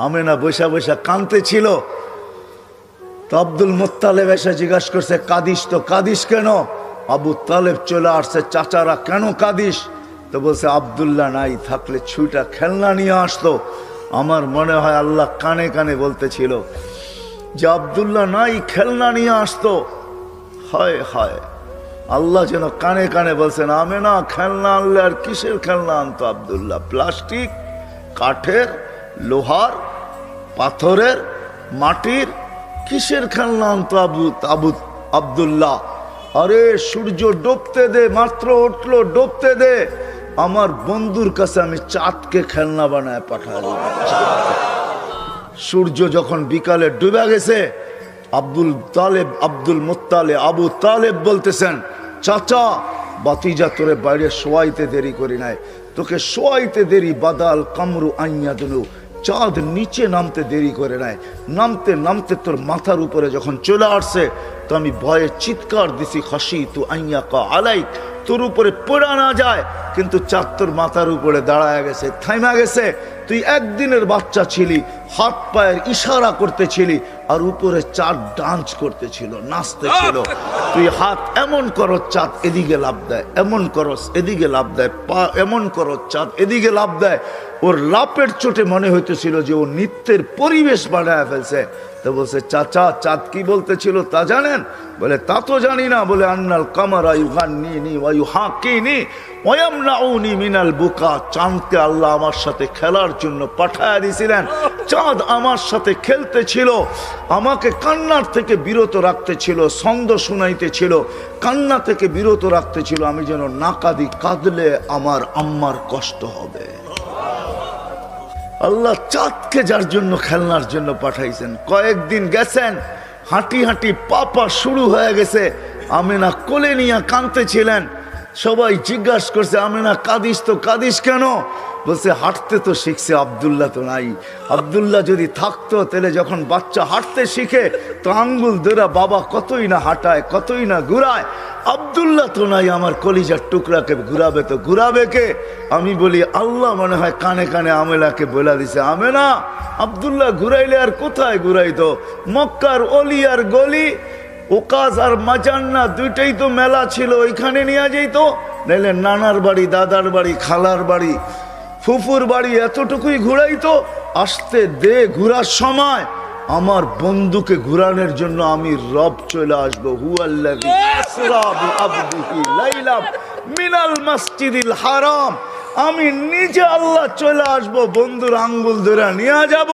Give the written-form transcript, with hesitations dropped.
আমেনা বৈশা বৈশা কাঁদতে ছিল। তো আব্দুল মুত্তালেব এসে জিজ্ঞাসা করছে, কাঁদিস তো, কাঁদিস কেন? আবু তালেব চলে আসছে, চাচারা কেন কাঁদিস? তো বলছে, আব্দুল্লাহ নাই থাকলে ছুঁটা খেলনা নিয়ে আসতো। আমার মনে হয় আল্লাহ কানে কানে বলতেছিল যে আব্দুল্লাহ নাই, খেলনা নিয়ে আসতো। হায় হায়, আল্লাহ যেন কানে কানে বলছেন, আমেনা খেলনা আনলে আর কিসের খেলনা আনতো আব্দুল্লাহ? প্লাস্টিক, কাঠের, লোহার, পাথরের, মাটির, কিসের খেলনা আনতো আব্দুল্লাহ? আরে সূর্য ডুবতে দে, মাত্র উঠলো, ডুবতে দে, আমার বন্ধুর কাছে আমি চাঁদকে খেলনা বানায় পাঠাবো। সূর্য যখন বিকালে ডুবে গেছে, আব্দুল মুত্তালেব আবু তালেব বলতেছেন, চাচা বাতিজা তোরে বাইরে শোয়াইতে দেরি করি নাই, তোকে শোয়াইতে দেরি, বাদাল কামরু আইয়া দিল, চাঁদ নিচে নামতে দেরি করে নাই, নামতে নামতে তোর মাথার উপরে যখন চলে আসছে তো আমি ভয়ে চিৎকার দিছি, হাসি তু আইয়া কা আলাই, তোর উপরে পড়া না যায়, কিন্তু চাঁদ তোর মাথার উপরে দাঁড়ায় গেছে, থাইমা গেছে। তুই একদিনের বাচ্চা ছিলি, হাত পায়ের ইশারা করতেছিলি, আর উপরে চাঁদ ডান্স করতেছিল, নাচতেছিল। তুই হাত এমন করো, চাঁদ এদিকে লাভ দেয়, এমন করস এদিকে লাভ দেয়, পা এমন করো, চাঁদ এদিকে লাভ দেয়। ওর লাপের চোটে মনে হইতেছিল যে ও নৃত্যের পরিবেশ বানায় ফেলছে। তো বলছে, চাচা চাঁদ কি বলতেছিল তা জানেন? বলে, তা তো জানি না। বলে, আন্নাল কামারা ইউগান্নিনি ওয়া ইউহাকিনি ওয়া ইয়ামনাউনি মিনাল বুকা, চাঁদকে আল্লাহ আমার সাথে খেলার জন্য পাঠায়া দিয়েছিলেন। চাঁদ আমার সাথে খেলতে ছিল, আমাকে কান্নার থেকে বিরত রাখতে ছিল, ছন্দ শুনাইতে ছিল, কান্না থেকে বিরত রাখতে ছিল, আমি যেন না কাঁদি, কাঁদলে আমার আম্মার কষ্ট হবে। আল্লাহ চাঁদকে যার জন্য খেলনার জন্য পাঠাইছেন। কয়েকদিন গেছেন, হাঁটি হাঁটি পাপা শুরু হয়ে গেছে, আমেনা কোলে নিয়ে কাঁদতেছিলেন। সবাই জিজ্ঞাসা করছে, আমেনা কাঁদিস তো, কাঁদিস কেন? বলছে, হাঁটতে তো শিখছে, আব্দুল্লাহ তো নাই। আব্দুল্লাহ যদি থাকতো তাহলে যখন বাচ্চা হাঁটতে শিখে তো আঙ্গুল ধরে বাবা কতই না হাঁটায়, কতই না ঘুরায়। আব্দুল্লাহ তো নাই, আমার কলিজার টুকরাকে ঘুরাবে তো ঘুরাবে কে? আমি বলি, আল্লাহ মনে হয় কানে কানে আমেনাকে বলে দিছে, আমেনা আব্দুল্লাহ ঘুরাইলে আর কোথায় ঘুরাইতো? মক্কার অলি আর গলি, ওকাজ আর মাজান্না দুইটাই তো মেলা ছিল, ওইখানে নিয়ে যাইতো। নাইলে নানার বাড়ি, দাদার বাড়ি, খালার বাড়ি, ফুফুর বাড়ি, এতটুকুই ঘুরাইতো। আসতে দে, ঘুরার সময় আমার বন্ধুকে ঘুরানোর জন্য আমি রব চলে আসবো। হুয়াল্লাযী আসরা বিআবদিহি লাইলাম মিনাল মাসজিদিল হারাম, আমি নিজে আল্লাহ চলে আসবো, বন্ধুর আঙ্গুল ধরে নিয়ে যাব।